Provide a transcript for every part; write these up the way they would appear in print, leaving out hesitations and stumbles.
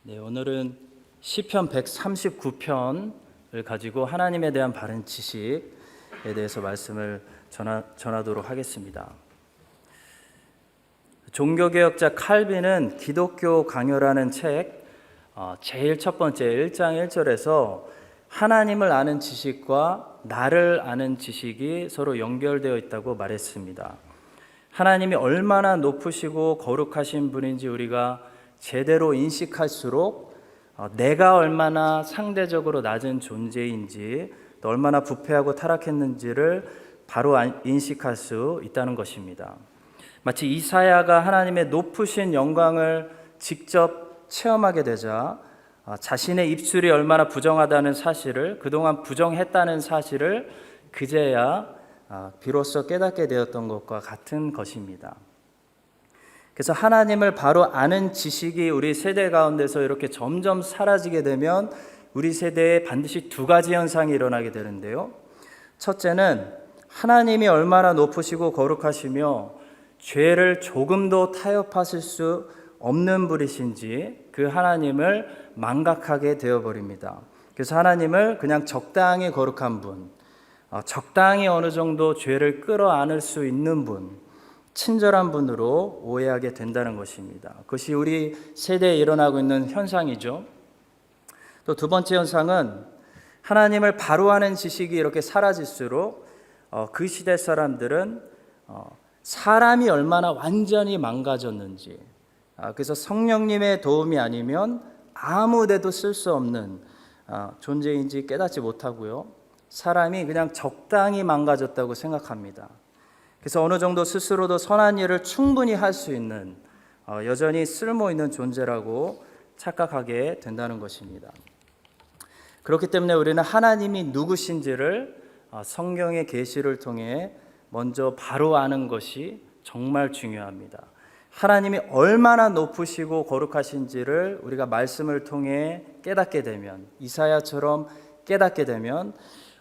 네, 오늘은 시편 139편을 가지고 하나님에 대한 바른 지식에 대해서 말씀을 전하도록 하겠습니다. 종교개혁자 칼빈은 기독교 강요라는 책 제일 첫 번째 1장 1절에서 하나님을 아는 지식과 나를 아는 지식이 서로 연결되어 있다고 말했습니다. 하나님이 얼마나 높으시고 거룩하신 분인지 우리가 제대로 인식할수록 내가 얼마나 상대적으로 낮은 존재인지, 또 얼마나 부패하고 타락했는지를 바로 인식할 수 있다는 것입니다. 마치 이사야가 하나님의 높으신 영광을 직접 체험하게 되자 자신의 입술이 얼마나 부정하다는 사실을, 그동안 부정했다는 사실을 그제야 비로소 깨닫게 되었던 것과 같은 것입니다. 그래서 하나님을 바로 아는 지식이 우리 세대 가운데서 이렇게 점점 사라지게 되면 우리 세대에 반드시 두 가지 현상이 일어나게 되는데요. 첫째는 하나님이 얼마나 높으시고 거룩하시며 죄를 조금도 타협하실 수 없는 분이신지 그 하나님을 망각하게 되어버립니다. 그래서 하나님을 그냥 적당히 거룩한 분, 적당히 어느 정도 죄를 끌어안을 수 있는 분, 친절한 분으로 오해하게 된다는 것입니다. 그것이 우리 세대에 일어나고 있는 현상이죠. 또 두 번째 현상은 하나님을 바로 아는 지식이 이렇게 사라질수록 그 시대 사람들은 사람이 얼마나 완전히 망가졌는지, 그래서 성령님의 도움이 아니면 아무 데도 쓸 수 없는 존재인지 깨닫지 못하고요. 사람이 그냥 적당히 망가졌다고 생각합니다. 그래서 어느 정도 스스로도 선한 일을 충분히 할 수 있는 여전히 쓸모 있는 존재라고 착각하게 된다는 것입니다. 그렇기 때문에 우리는 하나님이 누구신지를 성경의 계시를 통해 먼저 바로 아는 것이 정말 중요합니다. 하나님이 얼마나 높으시고 거룩하신지를 우리가 말씀을 통해 깨닫게 되면, 이사야처럼 깨닫게 되면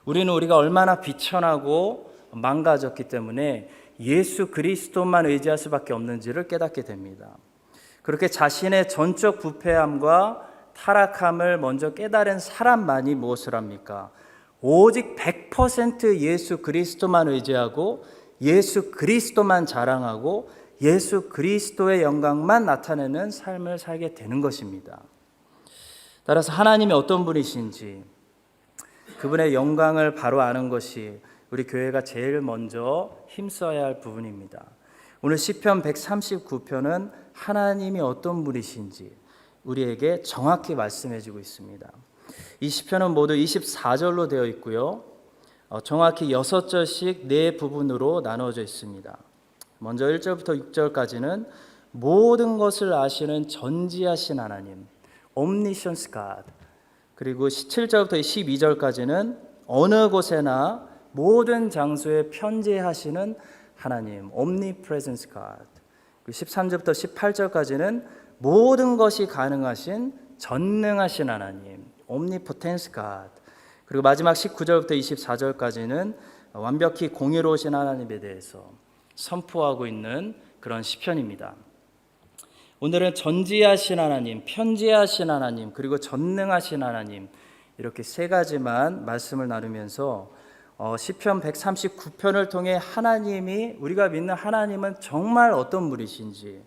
우리는 우리가 얼마나 비천하고 망가졌기 때문에 예수 그리스도만 의지할 수밖에 없는지를 깨닫게 됩니다. 그렇게 자신의 전적 부패함과 타락함을 먼저 깨달은 사람만이 무엇을 합니까? 오직 100% 예수 그리스도만 의지하고 예수 그리스도만 자랑하고 예수 그리스도의 영광만 나타내는 삶을 살게 되는 것입니다. 따라서 하나님이 어떤 분이신지 그분의 영광을 바로 아는 것이 우리 교회가 제일 먼저 힘써야 할 부분입니다. 오늘 시편 139편은 하나님이 어떤 분이신지 우리에게 정확히 말씀해 주고 있습니다. 이 시편은 모두 24절로 되어 있고요. 정확히 6절씩 4부분으로 나누어져 있습니다. 먼저 1절부터 6절까지는 모든 것을 아시는 전지하신 하나님, Omniscient God. 그리고 7절부터 12절까지는 어느 곳에나 모든 장소에 편재하시는 하나님, Omnipresence God. 13절부터 18절까지는 모든 것이 가능하신 전능하신 하나님, Omnipotence God. 그리고 마지막 19절부터 24절까지는 완벽히 공의로우신 하나님에 대해서 선포하고 있는 그런 시편입니다. 오늘은 전지하신 하나님, 편지하신 하나님, 그리고 전능하신 하나님, 이렇게 세 가지만 말씀을 나누면서 시편 139편을 통해 하나님이, 우리가 믿는 하나님은 정말 어떤 분이신지,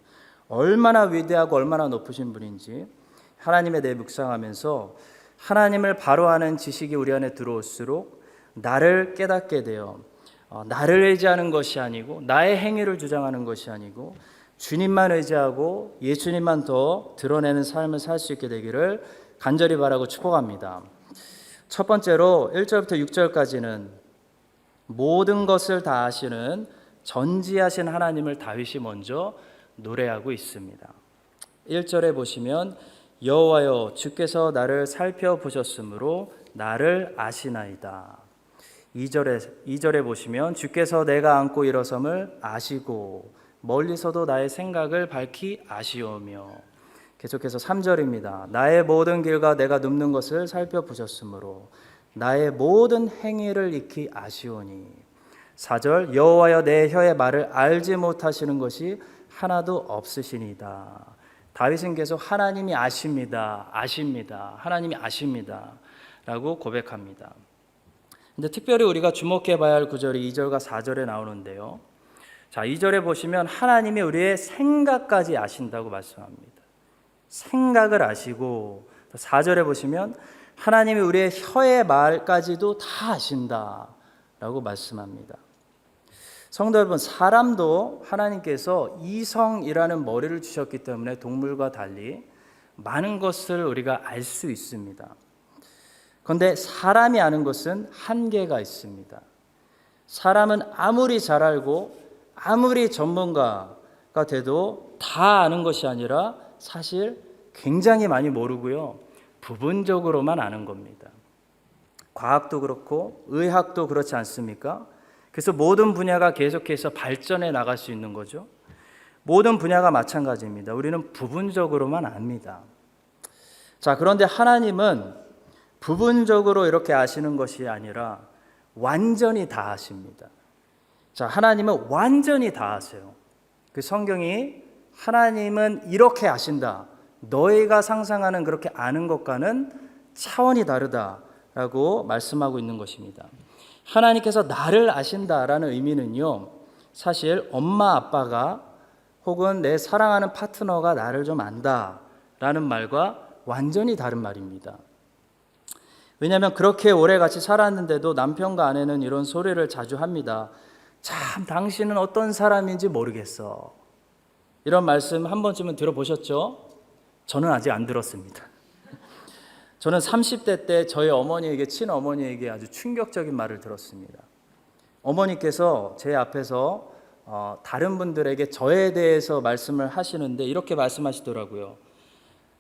얼마나 위대하고 얼마나 높으신 분인지 하나님에 대해 묵상하면서 하나님을 바로 아는 지식이 우리 안에 들어올수록 나를 깨닫게 되어 나를 의지하는 것이 아니고 나의 행위를 주장하는 것이 아니고 주님만 의지하고 예수님만 더 드러내는 삶을 살 수 있게 되기를 간절히 바라고 축복합니다. 첫 번째로 1절부터 6절까지는 모든 것을 다 아시는 전지하신 하나님을 다윗이 먼저 노래하고 있습니다. 1절에 보시면 여호와여 주께서 나를 살펴보셨으므로 나를 아시나이다. 2절에 보시면 주께서 내가 앉고 일어섬을 아시고 멀리서도 나의 생각을 밝히 아시오며, 계속해서 3절입니다. 나의 모든 길과 내가 눕는 것을 살펴보셨으므로 나의 모든 행위를 익히 아시오니. 4절 여호와여 내 혀의 말을 알지 못하시는 것이 하나도 없으시니이다. 다윗은 계속 하나님이 아십니다. 하나님이 아십니다. 라고 고백합니다. 근데 특별히 우리가 주목해 봐야 할 구절이 2절과 4절에 나오는데요. 자, 2절에 보시면 하나님이 우리의 생각까지 아신다고 말씀합니다. 생각을 아시고, 4절에 보시면 하나님이 우리의 혀의 말까지도 다 아신다라고 말씀합니다. 성도 여러분, 사람도 하나님께서 이성이라는 머리를 주셨기 때문에 동물과 달리 많은 것을 우리가 알 수 있습니다. 그런데 사람이 아는 것은 한계가 있습니다. 사람은 아무리 잘 알고 아무리 전문가가 돼도 다 아는 것이 아니라 사실 굉장히 많이 모르고요. 부분적으로만 아는 겁니다. 과학도 그렇고 의학도 그렇지 않습니까? 그래서 모든 분야가 계속해서 발전해 나갈 수 있는 거죠. 모든 분야가 마찬가지입니다. 우리는 부분적으로만 압니다. 자, 그런데 하나님은 부분적으로 이렇게 아시는 것이 아니라 완전히 다 아십니다. 자, 하나님은 완전히 다 아세요. 그 성경이 하나님은 이렇게 아신다, 너희가 상상하는 그렇게 아는 것과는 차원이 다르다라고 말씀하고 있는 것입니다. 하나님께서 나를 아신다라는 의미는요, 사실 엄마 아빠가 혹은 내 사랑하는 파트너가 나를 좀 안다라는 말과 완전히 다른 말입니다. 왜냐하면 그렇게 오래 같이 살았는데도 남편과 아내는 이런 소리를 자주 합니다. 참, 당신은 어떤 사람인지 모르겠어. 이런 말씀 한 번쯤은 들어보셨죠? 저는 아직 안 들었습니다. 저는 30대 때 저희 어머니에게, 친어머니에게 아주 충격적인 말을 들었습니다. 어머니께서 제 앞에서 다른 분들에게 저에 대해서 말씀을 하시는데 이렇게 말씀하시더라고요.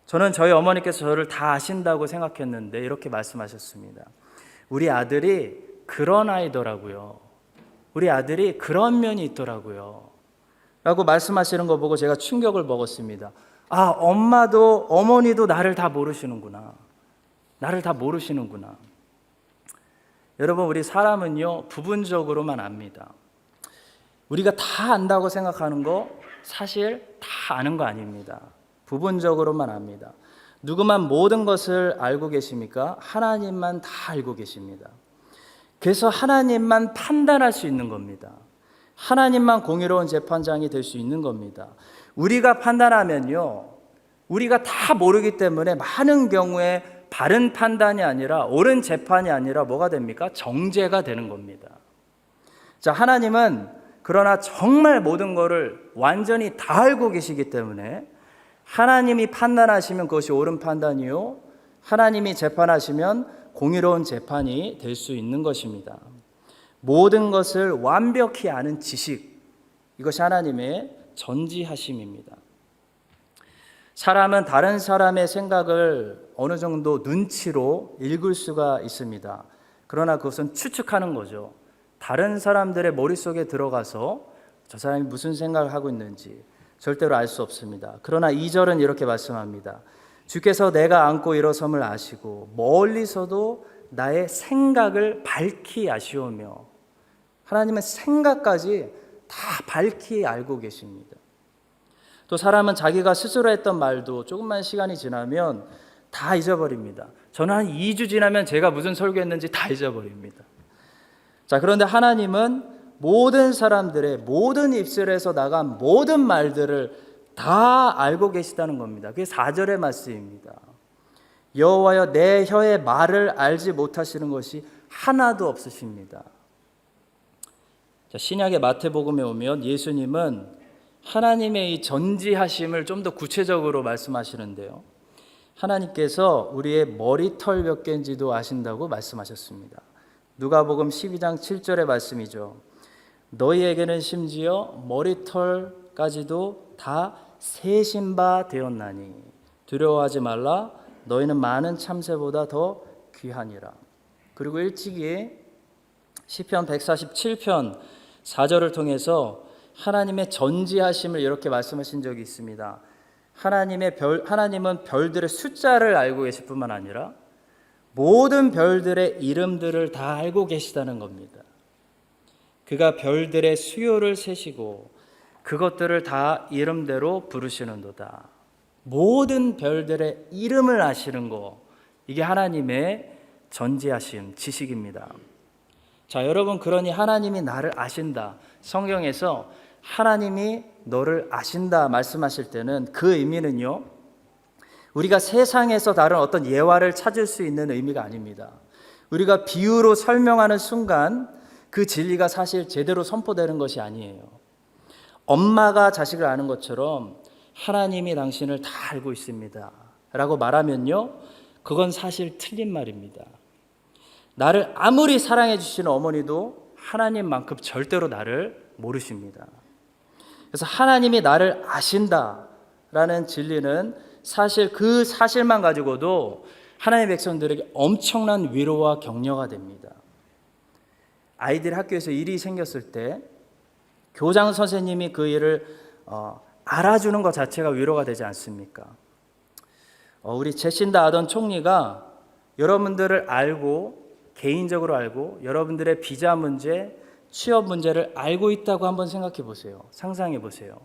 저는 저희 어머니께서 저를 다 아신다고 생각했는데 이렇게 말씀하셨습니다. 우리 아들이 그런 아이더라고요. 우리 아들이 그런 면이 있더라고요. 라고 말씀하시는 거 보고 제가 충격을 먹었습니다. 아, 어머니도 나를 다 모르시는구나. 나를 다 모르시는구나. 여러분, 우리 사람은요, 부분적으로만 압니다. 우리가 다 안다고 생각하는 거 사실 다 아는 거 아닙니다. 부분적으로만 압니다. 누구만 모든 것을 알고 계십니까? 하나님만 다 알고 계십니다. 그래서 하나님만 판단할 수 있는 겁니다. 하나님만 공의로운 재판장이 될 수 있는 겁니다. 우리가 판단하면요, 우리가 다 모르기 때문에 많은 경우에 바른 판단이 아니라 옳은 재판이 아니라 뭐가 됩니까? 정죄가 되는 겁니다. 자, 하나님은 그러나 정말 모든 것을 완전히 다 알고 계시기 때문에 하나님이 판단하시면 그것이 옳은 판단이요, 하나님이 재판하시면 공의로운 재판이 될 수 있는 것입니다. 모든 것을 완벽히 아는 지식, 이것이 하나님의 전지하심입니다. 사람은 다른 사람의 생각을 어느 정도 눈치로 읽을 수가 있습니다. 그러나 그것은 추측하는 거죠. 다른 사람들의 머릿속에 들어가서 저 사람이 무슨 생각을 하고 있는지 절대로 알 수 없습니다. 그러나 2절은 이렇게 말씀합니다. 주께서 내가 앉고 일어섬을 아시고 멀리서도 나의 생각을 밝히 아시오며, 하나님은 생각까지 다 밝히 알고 계십니다. 또 사람은 자기가 스스로 했던 말도 조금만 시간이 지나면 다 잊어버립니다. 저는 한 2주 지나면 제가 무슨 설교했는지 다 잊어버립니다. 자, 그런데 하나님은 모든 사람들의 모든 입술에서 나간 모든 말들을 다 알고 계시다는 겁니다. 그게 4절의 말씀입니다. 여호와여, 내 혀의 말을 알지 못하시는 것이 하나도 없으십니다. 자, 신약의 마태복음에 오면 예수님은 하나님의 이 전지하심을 좀 더 구체적으로 말씀하시는데요. 하나님께서 우리의 머리털 몇 개인지도 아신다고 말씀하셨습니다. 누가복음 12장 7절의 말씀이죠. 너희에게는 심지어 머리털까지도 다 세신 바 되었나니 두려워하지 말라. 너희는 많은 참새보다 더 귀하니라. 그리고 일찍이 시편 147편 4절을 통해서 하나님의 전지하심을 이렇게 말씀하신 적이 있습니다. 하나님은 별들의 숫자를 알고 계실 뿐만 아니라 모든 별들의 이름들을 다 알고 계시다는 겁니다. 그가 별들의 수요를 세시고 그것들을 다 이름대로 부르시는도다. 모든 별들의 이름을 아시는 거, 이게 하나님의 전지하심, 지식입니다. 자, 여러분, 그러니 하나님이 나를 아신다. 성경에서 하나님이 너를 아신다 말씀하실 때는 그 의미는요, 우리가 세상에서 다른 어떤 예화를 찾을 수 있는 의미가 아닙니다. 우리가 비유로 설명하는 순간 그 진리가 사실 제대로 선포되는 것이 아니에요. 엄마가 자식을 아는 것처럼 하나님이 당신을 다 알고 있습니다 라고 말하면요, 그건 사실 틀린 말입니다. 나를 아무리 사랑해 주시는 어머니도 하나님만큼 절대로 나를 모르십니다. 그래서 하나님이 나를 아신다라는 진리는 사실 그 사실만 가지고도 하나님의 백성들에게 엄청난 위로와 격려가 됩니다. 아이들이 학교에서 일이 생겼을 때 교장 선생님이 그 일을 알아주는 것 자체가 위로가 되지 않습니까? 우리 제신다 아던 총리가 여러분들을 알고, 개인적으로 알고, 여러분들의 비자 문제, 취업 문제를 알고 있다고 한번 생각해 보세요. 상상해 보세요.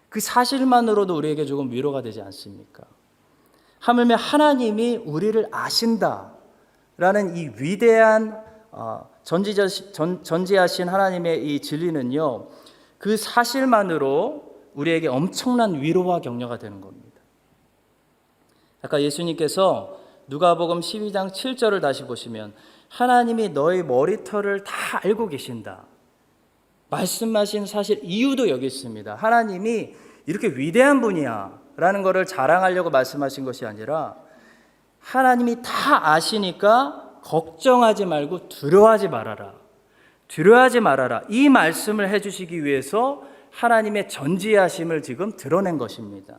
그 사실만으로도 우리에게 조금 위로가 되지 않습니까? 하물며 하나님이 우리를 아신다라는 이 위대한 전지하신 하나님의 이 진리는요, 그 사실만으로 우리에게 엄청난 위로와 격려가 되는 겁니다. 아까 예수님께서 누가복음 12장 7절을 다시 보시면 하나님이 너의 머리털을 다 알고 계신다 말씀하신 사실 이유도 여기 있습니다. 하나님이 이렇게 위대한 분이야 라는 것을 자랑하려고 말씀하신 것이 아니라 하나님이 다 아시니까 걱정하지 말고 두려워하지 말아라. 두려워하지 말아라. 이 말씀을 해주시기 위해서 하나님의 전지하심을 지금 드러낸 것입니다.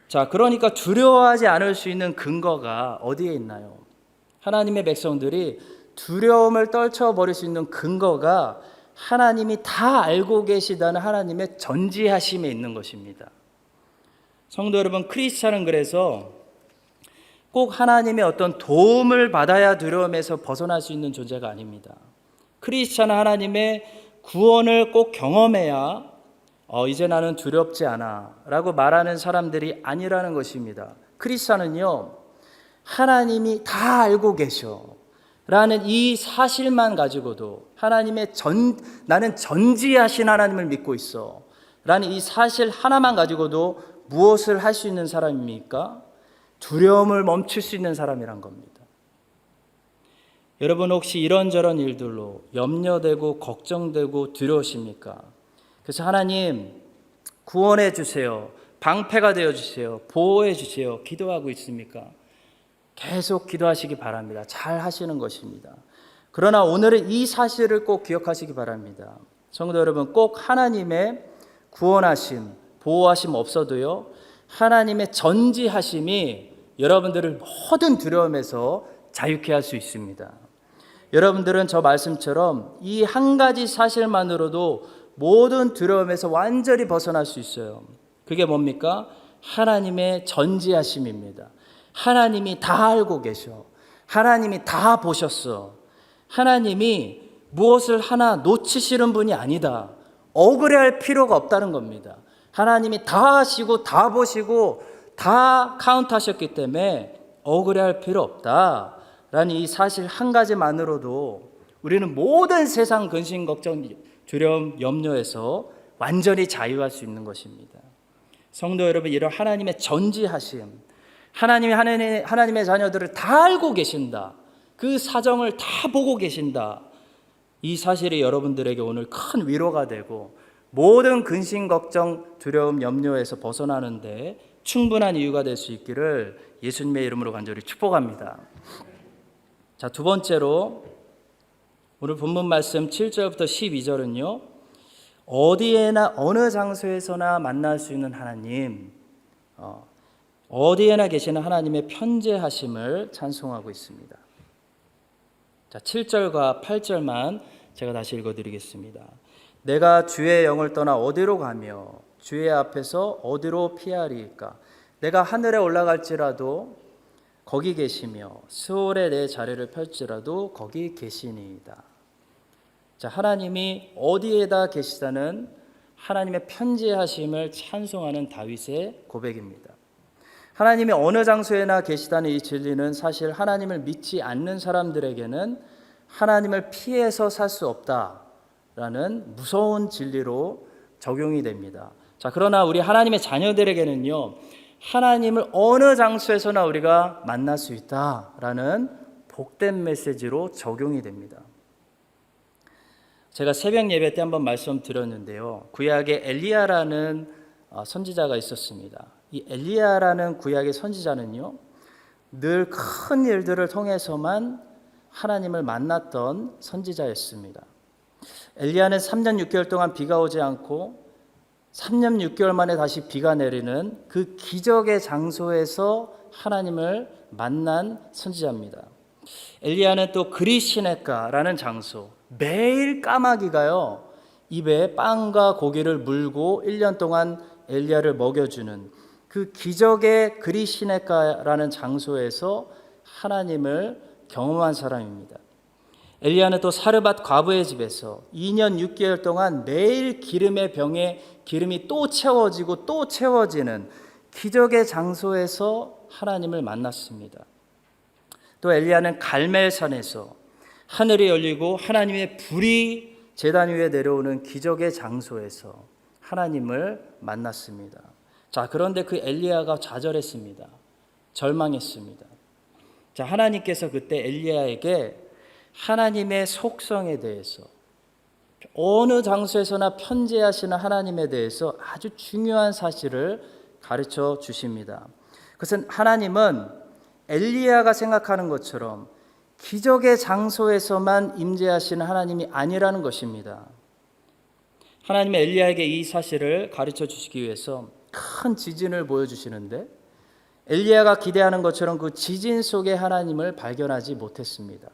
자, 그러니까 두려워하지 않을 수 있는 근거가 어디에 있나요? 하나님의 백성들이 두려움을 떨쳐버릴 수 있는 근거가 하나님이 다 알고 계시다는 하나님의 전지하심에 있는 것입니다. 성도 여러분, 크리스찬은 그래서 꼭 하나님의 어떤 도움을 받아야 두려움에서 벗어날 수 있는 존재가 아닙니다. 크리스찬은 하나님의 구원을 꼭 경험해야 이제 나는 두렵지 않아 라고 말하는 사람들이 아니라는 것입니다. 크리스찬은요, 하나님이 다 알고 계셔 라는 이 사실만 가지고도 하나님의 나는 전지하신 하나님을 믿고 있어 라는 이 사실 하나만 가지고도 무엇을 할 수 있는 사람입니까? 두려움을 멈출 수 있는 사람이란 겁니다. 여러분, 혹시 이런저런 일들로 염려되고 걱정되고 두려우십니까? 그래서 하나님 구원해 주세요, 방패가 되어 주세요, 보호해 주세요 기도하고 있습니까? 계속 기도하시기 바랍니다. 잘 하시는 것입니다. 그러나 오늘은 이 사실을 꼭 기억하시기 바랍니다. 성도 여러분, 꼭 하나님의 구원하심, 보호하심 없어도요, 하나님의 전지하심이 여러분들을 모든 두려움에서 자유케 할 수 있습니다. 여러분들은 저 말씀처럼 이 한 가지 사실만으로도 모든 두려움에서 완전히 벗어날 수 있어요. 그게 뭡니까? 하나님의 전지하심입니다. 하나님이 다 알고 계셔. 하나님이 다 보셨어. 하나님이 무엇을 하나 놓치시는 분이 아니다. 억울해할 필요가 없다는 겁니다. 하나님이 다 하시고 다 보시고 다 카운트하셨기 때문에 억울해할 필요 없다라는 이 사실 한 가지만으로도 우리는 모든 세상 근심, 걱정, 두려움, 염려에서 완전히 자유할 수 있는 것입니다. 성도 여러분, 이런 하나님의 전지하심, 하나님이 하나님의 자녀들을 다 알고 계신다, 그 사정을 다 보고 계신다, 이 사실이 여러분들에게 오늘 큰 위로가 되고 모든 근심, 걱정, 두려움, 염려에서 벗어나는데 충분한 이유가 될 수 있기를 예수님의 이름으로 간절히 축복합니다. 자, 두 번째로 오늘 본문 말씀 7절부터 12절은요, 어디에나 어느 장소에서나 만날 수 있는 하나님, 어디에나 계시는 하나님의 편재하심을 찬송하고 있습니다. 자, 7절과 8절만 제가 다시 읽어드리겠습니다. 내가 주의 영을 떠나 어디로 가며 주의 앞에서 어디로 피하리까? 내가 하늘에 올라갈지라도 거기 계시며 스올에 내 자리를 펼지라도 거기 계시니이다. 자, 하나님이 어디에다 계시다는 하나님의 편재하심을 찬송하는 다윗의 고백입니다. 하나님이 어느 장소에나 계시다는 이 진리는 사실 하나님을 믿지 않는 사람들에게는 하나님을 피해서 살 수 없다라는 무서운 진리로 적용이 됩니다. 자, 그러나 우리 하나님의 자녀들에게는요, 하나님을 어느 장소에서나 우리가 만날 수 있다라는 복된 메시지로 적용이 됩니다. 제가 새벽 예배 때 한번 말씀드렸는데요, 구약에 엘리야라는 선지자가 있었습니다. 이 엘리야라는 구약의 선지자는요, 늘 큰 일들을 통해서만 하나님을 만났던 선지자였습니다. 엘리야는 3년 6개월 동안 비가 오지 않고 3년 6개월 만에 다시 비가 내리는 그 기적의 장소에서 하나님을 만난 선지자입니다. 엘리야는 또 그리시네가라는 장소, 매일 까마귀가요 입에 빵과 고기를 물고 1년 동안 엘리야를 먹여주는 그 기적의 그리시네가라는 장소에서 하나님을 경험한 사람입니다. 엘리야는 또 사르밧 과부의 집에서 2년 6개월 동안 매일 기름의 병에 기름이 또 채워지고 또 채워지는 기적의 장소에서 하나님을 만났습니다. 또 엘리야는 갈멜산에서 하늘이 열리고 하나님의 불이 제단 위에 내려오는 기적의 장소에서 하나님을 만났습니다. 자, 그런데 그 엘리야가 좌절했습니다. 절망했습니다. 자, 하나님께서 그때 엘리야에게 하나님의 속성에 대해서, 어느 장소에서나 편재하시는 하나님에 대해서 아주 중요한 사실을 가르쳐 주십니다. 그것은 하나님은 엘리야가 생각하는 것처럼 기적의 장소에서만 임재하시는 하나님이 아니라는 것입니다. 하나님은 엘리야에게 이 사실을 가르쳐 주시기 위해서 큰 지진을 보여주시는데, 엘리야가 기대하는 것처럼 그 지진 속에 하나님을 발견하지 못했습니다.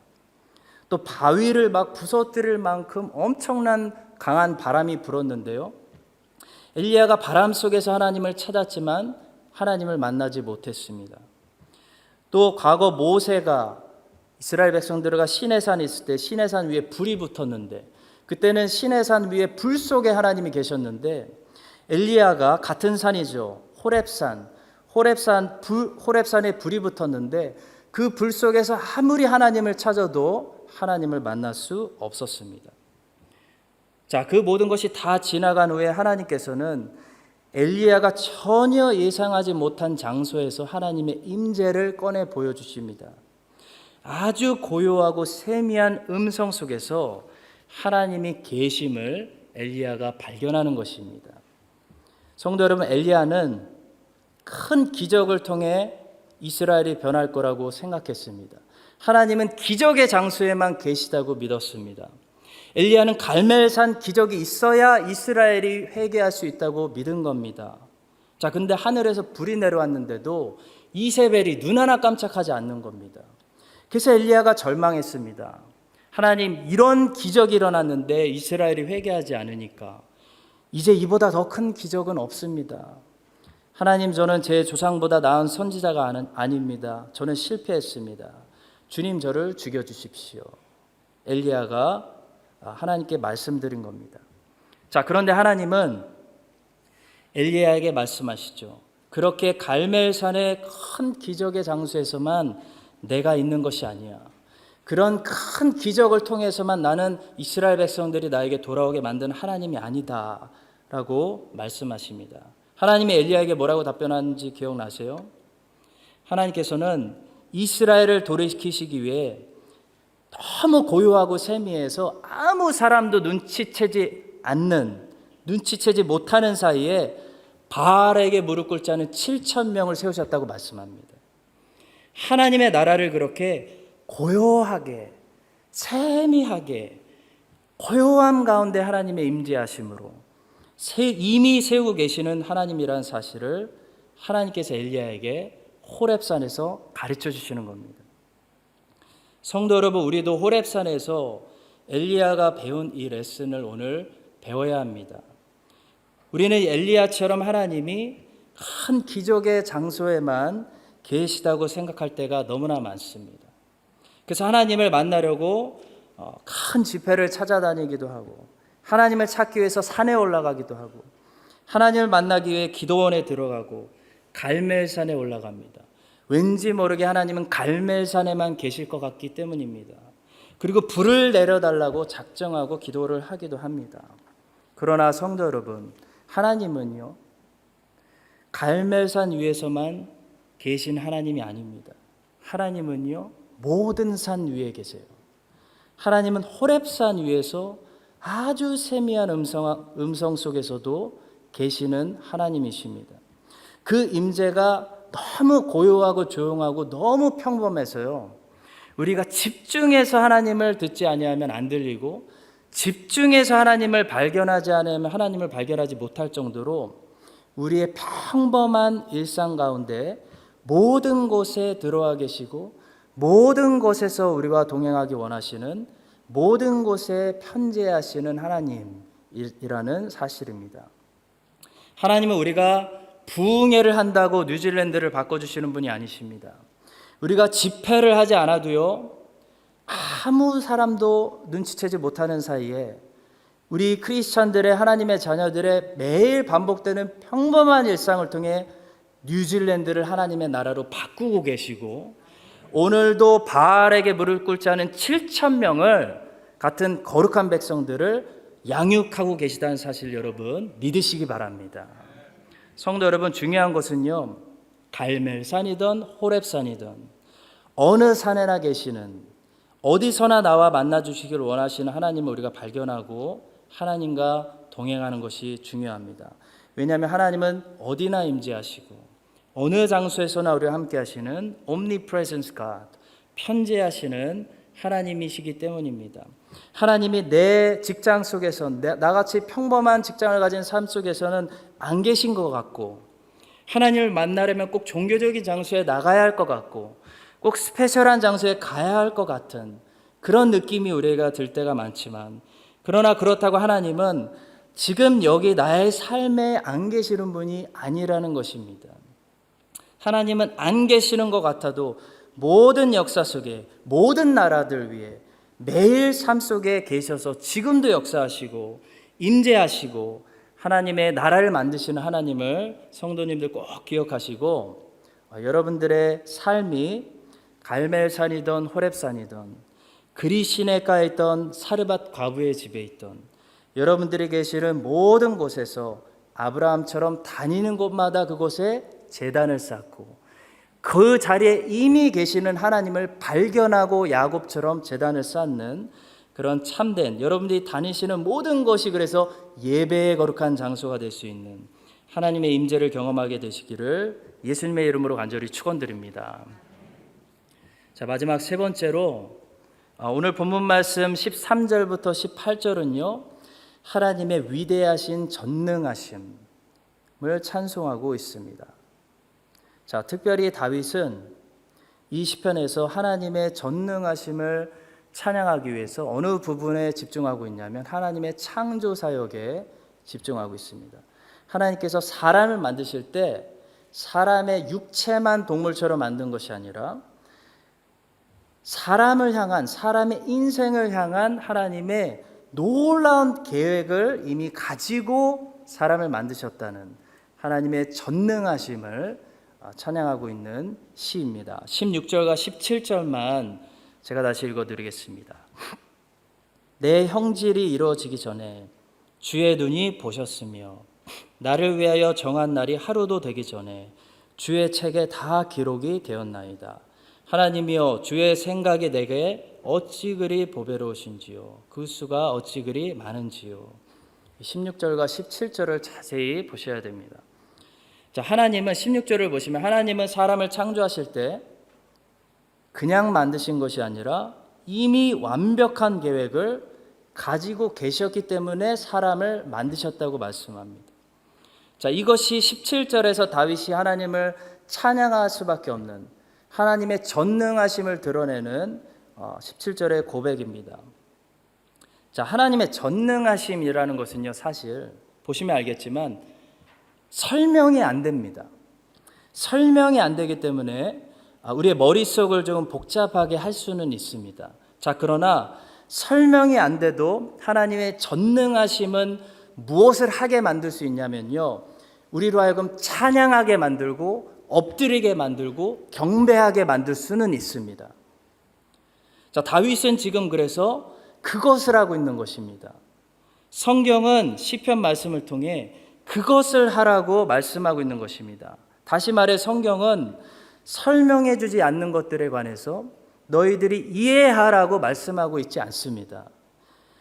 또 바위를 막 부서뜨릴 만큼 엄청난 강한 바람이 불었는데요, 엘리야가 바람 속에서 하나님을 찾았지만 하나님을 만나지 못했습니다. 또 과거 모세가 이스라엘 백성들과 시내산에 있을 때 시내산 위에 불이 붙었는데, 그때는 시내산 위에 불 속에 하나님이 계셨는데, 엘리야가 같은 산이죠, 호렙산에 불이 붙었는데 그 불 속에서 아무리 하나님을 찾아도 하나님을 만날 수 없었습니다. 자, 그 모든 것이 다 지나간 후에 하나님께서는 엘리야가 전혀 예상하지 못한 장소에서 하나님의 임재를 꺼내 보여주십니다. 아주 고요하고 세미한 음성 속에서 하나님이 계심을 엘리야가 발견하는 것입니다. 성도 여러분, 엘리야는 큰 기적을 통해 이스라엘이 변할 거라고 생각했습니다. 하나님은 기적의 장소에만 계시다고 믿었습니다. 엘리야는 갈멜산 기적이 있어야 이스라엘이 회개할 수 있다고 믿은 겁니다. 자, 근데 하늘에서 불이 내려왔는데도 이세벨이 눈 하나 깜짝하지 않는 겁니다. 그래서 엘리야가 절망했습니다. 하나님, 이런 기적이 일어났는데 이스라엘이 회개하지 않으니까 이제 이보다 더 큰 기적은 없습니다. 하나님, 저는 제 조상보다 나은 선지자가 아닙니다. 저는 실패했습니다. 주님, 저를 죽여주십시오. 엘리야가 하나님께 말씀드린 겁니다. 자, 그런데 하나님은 엘리야에게 말씀하시죠. 그렇게 갈멜산의 큰 기적의 장소에서만 내가 있는 것이 아니야. 그런 큰 기적을 통해서만 나는 이스라엘 백성들이 나에게 돌아오게 만든 하나님이 아니다 라고 말씀하십니다. 하나님이 엘리야에게 뭐라고 답변하는지 기억나세요? 하나님께서는 이스라엘을 돌이키시기 위해 너무 고요하고 세미해서 아무 사람도 눈치채지 못하는 사이에 바알에게 무릎 꿇지 않은 7,000명을 세우셨다고 말씀합니다. 하나님의 나라를 그렇게 고요하게, 세미하게, 고요함 가운데 하나님의 임재하심으로 이미 세우고 계시는 하나님이라는 사실을 하나님께서 엘리야에게 호렙산에서 가르쳐 주시는 겁니다. 성도 여러분, 우리도 호렙산에서 엘리야가 배운 이 레슨을 오늘 배워야 합니다. 우리는 엘리야처럼 하나님이 큰 기적의 장소에만 계시다고 생각할 때가 너무나 많습니다. 그래서 하나님을 만나려고 큰 집회를 찾아다니기도 하고, 하나님을 찾기 위해서 산에 올라가기도 하고, 하나님을 만나기 위해 기도원에 들어가고, 갈멜산에 올라갑니다. 왠지 모르게 하나님은 갈멜산에만 계실 것 같기 때문입니다. 그리고 불을 내려달라고 작정하고 기도를 하기도 합니다. 그러나 성도 여러분, 하나님은요, 갈멜산 위에서만 계신 하나님이 아닙니다. 하나님은요, 모든 산 위에 계세요. 하나님은 호렙산 위에서 아주 세미한 음성 속에서도 계시는 하나님이십니다. 그 임재가 너무 고요하고 조용하고 너무 평범해서요, 우리가 집중해서 하나님을 듣지 아니하면 안 들리고 집중해서 하나님을 발견하지 않으면 하나님을 발견하지 못할 정도로 우리의 평범한 일상 가운데 모든 곳에 들어와 계시고 모든 곳에서 우리와 동행하기 원하시는, 모든 곳에 편재하시는 하나님이라는 사실입니다. 하나님은 우리가 부흥회를 한다고 뉴질랜드를 바꿔주시는 분이 아니십니다. 우리가 집회를 하지 않아도요, 아무 사람도 눈치채지 못하는 사이에 우리 크리스찬들의, 하나님의 자녀들의 매일 반복되는 평범한 일상을 통해 뉴질랜드를 하나님의 나라로 바꾸고 계시고, 오늘도 바알에게 무릎 꿇지 않은 7,000명을, 같은 거룩한 백성들을 양육하고 계시다는 사실 여러분 믿으시기 바랍니다. 성도 여러분, 중요한 것은요, 갈멜산이든 호렙산이든 어느 산에나 계시는, 어디서나 나와 만나 주시길 원하시는 하나님을 우리가 발견하고 하나님과 동행하는 것이 중요합니다. 왜냐하면 하나님은 어디나 임재하시고 어느 장소에서나 우리와 함께 하시는 omnipresence God, 편재하시는 하나님이시기 때문입니다. 하나님이 내 직장 속에서, 나같이 평범한 직장을 가진 삶 속에서는 안 계신 것 같고, 하나님을 만나려면 꼭 종교적인 장소에 나가야 할 것 같고, 꼭 스페셜한 장소에 가야 할 것 같은 그런 느낌이 우리가 들 때가 많지만, 그러나 그렇다고 하나님은 지금 여기 나의 삶에 안 계시는 분이 아니라는 것입니다. 하나님은 안 계시는 것 같아도 모든 역사 속에, 모든 나라들 위에 매일 삶 속에 계셔서 지금도 역사하시고 임재하시고 하나님의 나라를 만드시는 하나님을 성도님들 꼭 기억하시고, 여러분들의 삶이 갈멜산이든 호렙산이든 그리 시내가에 있던 사르밧 과부의 집에 있던, 여러분들이 계시는 모든 곳에서 아브라함처럼 다니는 곳마다 그곳에 제단을 쌓고 그 자리에 이미 계시는 하나님을 발견하고 야곱처럼 제단을 쌓는 그런 참된, 여러분들이 다니시는 모든 것이 그래서 예배의 거룩한 장소가 될 수 있는 하나님의 임재를 경험하게 되시기를 예수님의 이름으로 간절히 축원드립니다. 자, 마지막 세 번째로 오늘 본문 말씀 13절부터 18절은요, 하나님의 위대하신 전능하심을 찬송하고 있습니다. 자, 특별히 다윗은 이 시편에서 하나님의 전능하심을 찬양하기 위해서 어느 부분에 집중하고 있냐면 하나님의 창조 사역에 집중하고 있습니다. 하나님께서 사람을 만드실 때 사람의 육체만 동물처럼 만든 것이 아니라 사람을 향한, 사람의 인생을 향한 하나님의 놀라운 계획을 이미 가지고 사람을 만드셨다는 하나님의 전능하심을 찬양하고 있는 시입니다. 16절과 17절만 제가 다시 읽어드리겠습니다. 내 형질이 이루어지기 전에 주의 눈이 보셨으며 나를 위하여 정한 날이 하루도 되기 전에 주의 책에 다 기록이 되었나이다. 하나님이여, 주의 생각이 내게 어찌 그리 보배로우신지요, 그 수가 어찌 그리 많은지요. 16절과 17절을 자세히 보셔야 됩니다. 자, 하나님은 16절을 보시면 하나님은 사람을 창조하실 때 그냥 만드신 것이 아니라 이미 완벽한 계획을 가지고 계셨기 때문에 사람을 만드셨다고 말씀합니다. 자, 이것이 17절에서 다윗이 하나님을 찬양할 수밖에 없는 하나님의 전능하심을 드러내는 17절의 고백입니다. 자, 하나님의 전능하심이라는 것은요, 사실 보시면 알겠지만 설명이 안 됩니다. 설명이 안 되기 때문에 우리의 머릿속을 좀 복잡하게 할 수는 있습니다. 자, 그러나 설명이 안 돼도 하나님의 전능하심은 무엇을 하게 만들 수 있냐면요, 우리로 하여금 찬양하게 만들고 엎드리게 만들고 경배하게 만들 수는 있습니다. 자, 다윗은 지금 그래서 그것을 하고 있는 것입니다. 성경은 시편 말씀을 통해 그것을 하라고 말씀하고 있는 것입니다. 다시 말해 성경은 설명해 주지 않는 것들에 관해서 너희들이 이해하라고 말씀하고 있지 않습니다.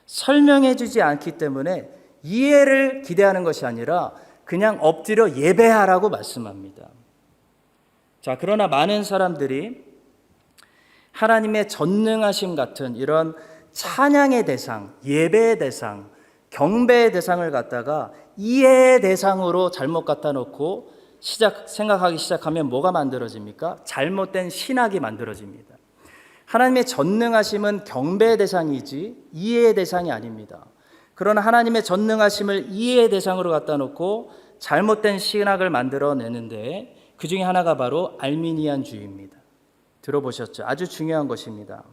설명해 주지 않기 때문에 이해를 기대하는 것이 아니라 그냥 엎드려 예배하라고 말씀합니다. 자, 그러나 많은 사람들이 하나님의 전능하심 같은 이런 찬양의 대상, 예배의 대상, 경배의 대상을 갖다가 이해의 대상으로 잘못 갖다 놓고 생각하기 시작하면 뭐가 만들어집니까? 잘못된 신학이 만들어집니다. 하나님의 전능하심은 경배의 대상이지 이해의 대상이 아닙니다. 그러나 하나님의 전능하심을 이해의 대상으로 갖다 놓고 잘못된 신학을 만들어내는데 그 중에 하나가 바로 알미니안주의입니다. 들어보셨죠? 아주 중요한 것입니다.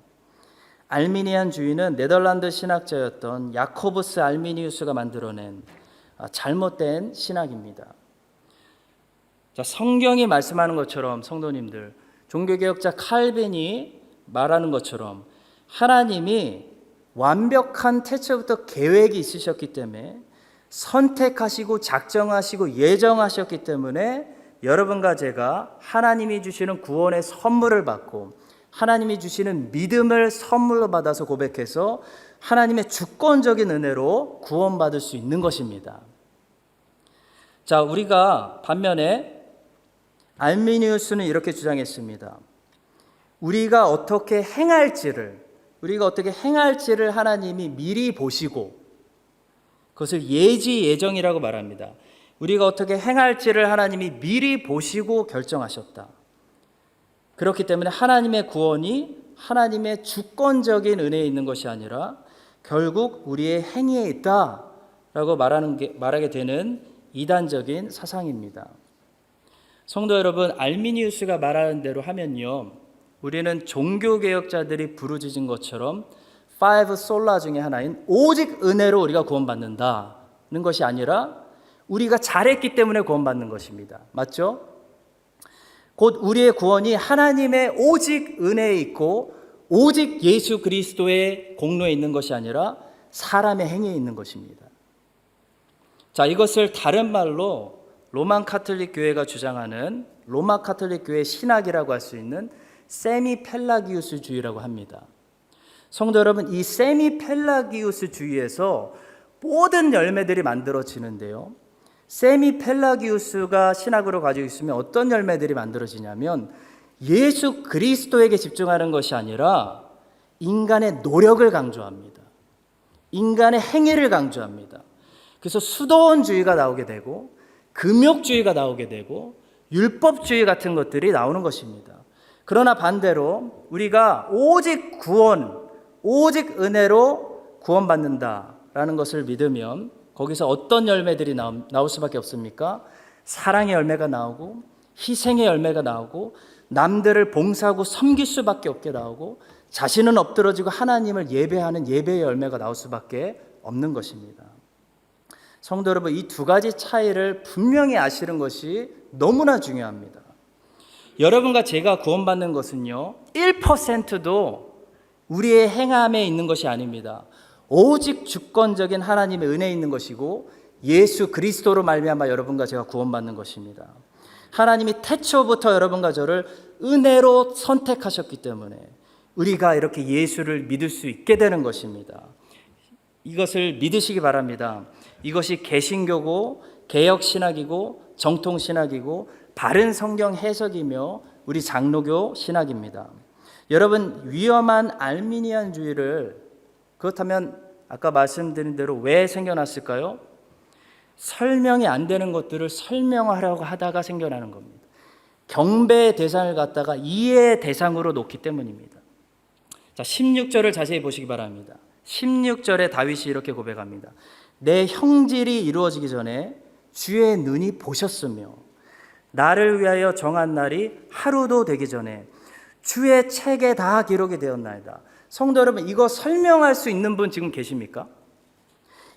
알미니안주의는 네덜란드 신학자였던 야코부스 알미니우스가 만들어낸 잘못된 신학입니다. 자, 성경이 말씀하는 것처럼 성도님들, 종교개혁자 칼빈이 말하는 것처럼 하나님이 완벽한 태초부터 계획이 있으셨기 때문에 선택하시고 작정하시고 예정하셨기 때문에 여러분과 제가 하나님이 주시는 구원의 선물을 받고 하나님이 주시는 믿음을 선물로 받아서 고백해서 하나님의 주권적인 은혜로 구원받을 수 있는 것입니다. 자, 우리가 반면에 알미니우스는 이렇게 주장했습니다. 우리가 어떻게 행할지를 하나님이 미리 보시고 그것을 예지예정이라고 말합니다. 우리가 어떻게 행할지를 하나님이 미리 보시고 결정하셨다. 그렇기 때문에 하나님의 구원이 하나님의 주권적인 은혜에 있는 것이 아니라 결국 우리의 행위에 있다라고 말하게 되는 이단적인 사상입니다. 성도 여러분, 알미니우스가 말하는 대로 하면요, 우리는 종교개혁자들이 부르짖은 것처럼 파이브 솔라 중에 하나인 오직 은혜로 우리가 구원받는다는 것이 아니라 우리가 잘했기 때문에 구원받는 것입니다. 맞죠? 곧 우리의 구원이 하나님의 오직 은혜에 있고 오직 예수 그리스도의 공로에 있는 것이 아니라 사람의 행위에 있는 것입니다. 자, 이것을 다른 말로 로만 카톨릭 교회가 주장하는 로마 카톨릭 교회 신학이라고 할 수 있는 세미펠라기우스주의라고 합니다. 성도 여러분, 이 세미펠라기우스주의에서 모든 열매들이 만들어지는데요, 세미펠라기우스가 신학으로 가지고 있으면 어떤 열매들이 만들어지냐면 예수 그리스도에게 집중하는 것이 아니라 인간의 노력을 강조합니다. 인간의 행위를 강조합니다. 그래서 수도원주의가 나오게 되고 금욕주의가 나오게 되고 율법주의 같은 것들이 나오는 것입니다. 그러나 반대로 우리가 오직 구원, 오직 은혜로 구원받는다라는 것을 믿으면 거기서 어떤 열매들이 나올 수밖에 없습니까? 사랑의 열매가 나오고 희생의 열매가 나오고 남들을 봉사하고 섬길 수밖에 없게 나오고 자신은 엎드러지고 하나님을 예배하는 예배의 열매가 나올 수밖에 없는 것입니다. 성도 여러분, 이 두 가지 차이를 분명히 아시는 것이 너무나 중요합니다. 여러분과 제가 구원받는 것은요, 1%도 우리의 행함에 있는 것이 아닙니다. 오직 주권적인 하나님의 은혜에 있는 것이고 예수 그리스도로 말미암아 여러분과 제가 구원받는 것입니다. 하나님이 태초부터 여러분과 저를 은혜로 선택하셨기 때문에 우리가 이렇게 예수를 믿을 수 있게 되는 것입니다. 이것을 믿으시기 바랍니다. 이것이 개신교고 개혁신학이고 정통신학이고 바른 성경 해석이며 우리 장로교 신학입니다. 여러분, 위험한 알미니안주의를 그렇다면 아까 말씀드린 대로 왜 생겨났을까요? 설명이 안 되는 것들을 설명하려고 하다가 생겨나는 겁니다. 경배의 대상을 갖다가 이해의 대상으로 놓기 때문입니다. 자, 16절을 자세히 보시기 바랍니다. 16절에 다윗이 이렇게 고백합니다. 내 형질이 이루어지기 전에 주의 눈이 보셨으며 나를 위하여 정한 날이 하루도 되기 전에 주의 책에 다 기록이 되었나이다. 성도 여러분, 이거 설명할 수 있는 분 지금 계십니까?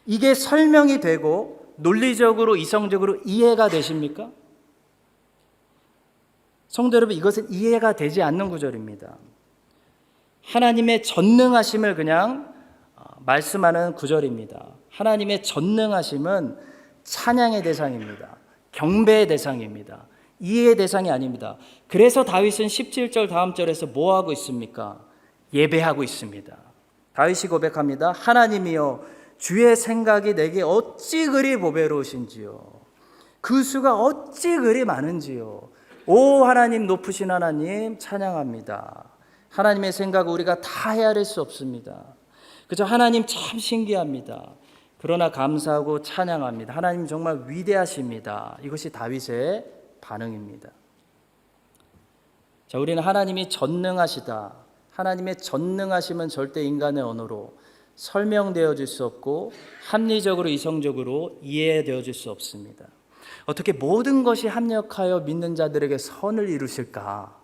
이게 설명이 되고 논리적으로 이성적으로 이해가 되십니까? 성도 여러분, 이것은 이해가 되지 않는 구절입니다. 하나님의 전능하심을 그냥 말씀하는 구절입니다. 하나님의 전능하심은 찬양의 대상입니다. 경배의 대상입니다. 이해의 대상이 아닙니다. 그래서 다윗은 17절 다음 절에서 뭐 하고 있습니까? 예배하고 있습니다. 다윗이 고백합니다. 하나님이여, 주의 생각이 내게 어찌 그리 보배로우신지요. 그 수가 어찌 그리 많은지요. 오 하나님, 높으신 하나님 찬양합니다. 하나님의 생각을 우리가 다 헤아릴 수 없습니다. 그저 하나님 참 신기합니다. 그러나 감사하고 찬양합니다. 하나님 정말 위대하십니다. 이것이 다윗의 반응입니다. 자, 우리는 하나님이 전능하시다. 하나님의 전능하심은 절대 인간의 언어로 설명되어질 수 없고 합리적으로 이성적으로 이해되어질 수 없습니다. 어떻게 모든 것이 합력하여 믿는 자들에게 선을 이루실까?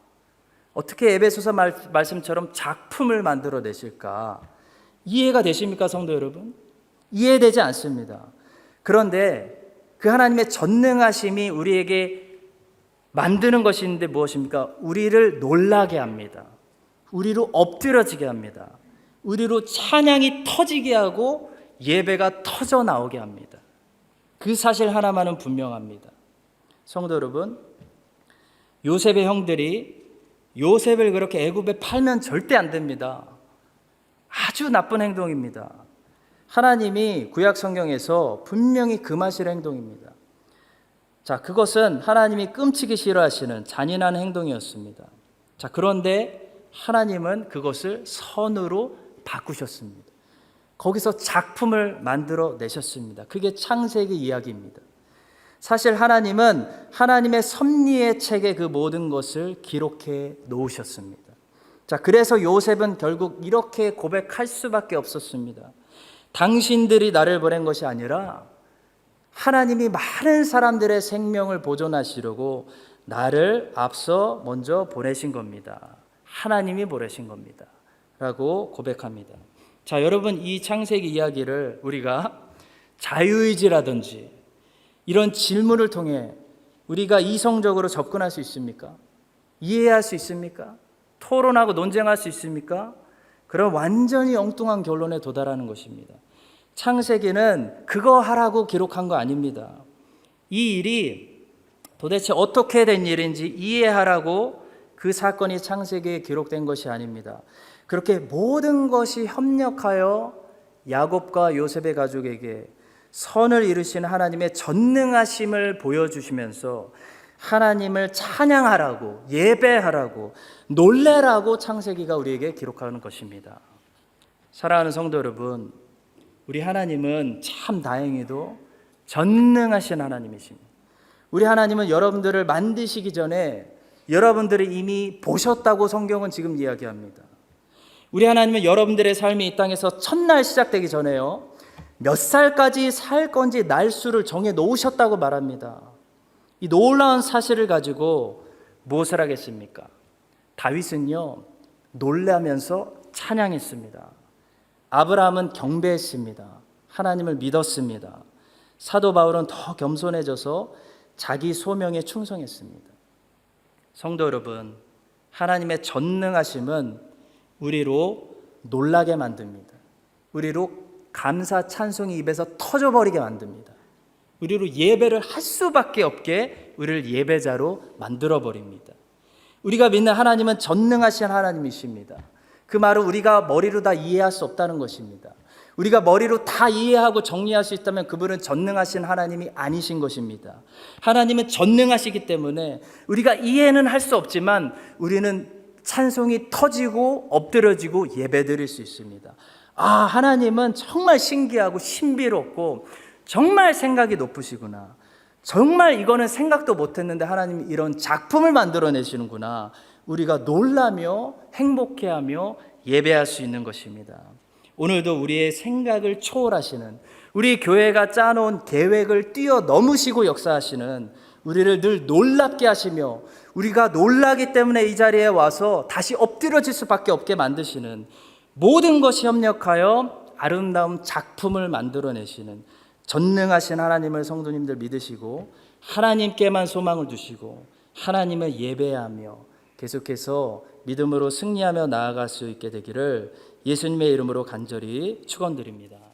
어떻게 에베소서 말씀처럼 작품을 만들어내실까? 이해가 되십니까, 성도 여러분? 이해되지 않습니다. 그런데 그 하나님의 전능하심이 우리에게 만드는 것이 있는데 무엇입니까? 우리를 놀라게 합니다. 우리로 엎드러지게 합니다. 우리로 찬양이 터지게 하고 예배가 터져 나오게 합니다. 그 사실 하나만은 분명합니다. 성도 여러분, 요셉의 형들이 요셉을 그렇게 애굽에 팔면 절대 안 됩니다. 아주 나쁜 행동입니다. 하나님이 구약 성경에서 분명히 금하실 행동입니다. 자, 그것은 하나님이 끔찍이 싫어하시는 잔인한 행동이었습니다. 자, 그런데 하나님은 그것을 선으로 바꾸셨습니다. 거기서 작품을 만들어 내셨습니다. 그게 창세기 이야기입니다. 사실 하나님은 하나님의 섭리의 책에 그 모든 것을 기록해 놓으셨습니다. 자, 그래서 요셉은 결국 이렇게 고백할 수밖에 없었습니다. 당신들이 나를 보낸 것이 아니라 하나님이 많은 사람들의 생명을 보존하시려고 나를 앞서 먼저 보내신 겁니다. 하나님이 보내신 겁니다. 라고 고백합니다. 자, 여러분, 이 창세기 이야기를 우리가 자유의지라든지 이런 질문을 통해 우리가 이성적으로 접근할 수 있습니까? 이해할 수 있습니까? 토론하고 논쟁할 수 있습니까? 그럼 완전히 엉뚱한 결론에 도달하는 것입니다. 창세기는 그거 하라고 기록한 거 아닙니다. 이 일이 도대체 어떻게 된 일인지 이해하라고 그 사건이 창세기에 기록된 것이 아닙니다. 그렇게 모든 것이 협력하여 야곱과 요셉의 가족에게 선을 이루신 하나님의 전능하심을 보여주시면서 하나님을 찬양하라고, 예배하라고, 놀래라고 창세기가 우리에게 기록하는 것입니다. 사랑하는 성도 여러분, 우리 하나님은 참 다행히도 전능하신 하나님이십니다. 우리 하나님은 여러분들을 만드시기 전에 여러분들을 이미 보셨다고 성경은 지금 이야기합니다. 우리 하나님은 여러분들의 삶이 이 땅에서 첫날 시작되기 전에요, 몇 살까지 살 건지 날수를 정해 놓으셨다고 말합니다. 이 놀라운 사실을 가지고 무엇을 하겠습니까? 다윗은요, 놀라면서 찬양했습니다. 아브라함은 경배했습니다. 하나님을 믿었습니다. 사도 바울은 더 겸손해져서 자기 소명에 충성했습니다. 성도 여러분, 하나님의 전능하심은 우리로 놀라게 만듭니다. 우리로 감사 찬송이 입에서 터져버리게 만듭니다. 우리로 예배를 할 수밖에 없게 우리를 예배자로 만들어버립니다. 우리가 믿는 하나님은 전능하신 하나님이십니다. 그 말은 우리가 머리로 다 이해할 수 없다는 것입니다. 우리가 머리로 다 이해하고 정리할 수 있다면 그분은 전능하신 하나님이 아니신 것입니다. 하나님은 전능하시기 때문에 우리가 이해는 할 수 없지만 우리는 찬송이 터지고 엎드려지고 예배드릴 수 있습니다. 아, 하나님은 정말 신기하고 신비롭고 정말 생각이 높으시구나. 정말 이거는 생각도 못했는데 하나님이 이런 작품을 만들어내시는구나. 우리가 놀라며 행복해하며 예배할 수 있는 것입니다. 오늘도 우리의 생각을 초월하시는, 우리 교회가 짜놓은 계획을 뛰어넘으시고 역사하시는, 우리를 늘 놀랍게 하시며 우리가 놀라기 때문에 이 자리에 와서 다시 엎드려질 수밖에 없게 만드시는, 모든 것이 협력하여 아름다운 작품을 만들어내시는 전능하신 하나님을 성도님들 믿으시고 하나님께만 소망을 두시고 하나님을 예배하며 계속해서 믿음으로 승리하며 나아갈 수 있게 되기를 예수님의 이름으로 간절히 축원드립니다.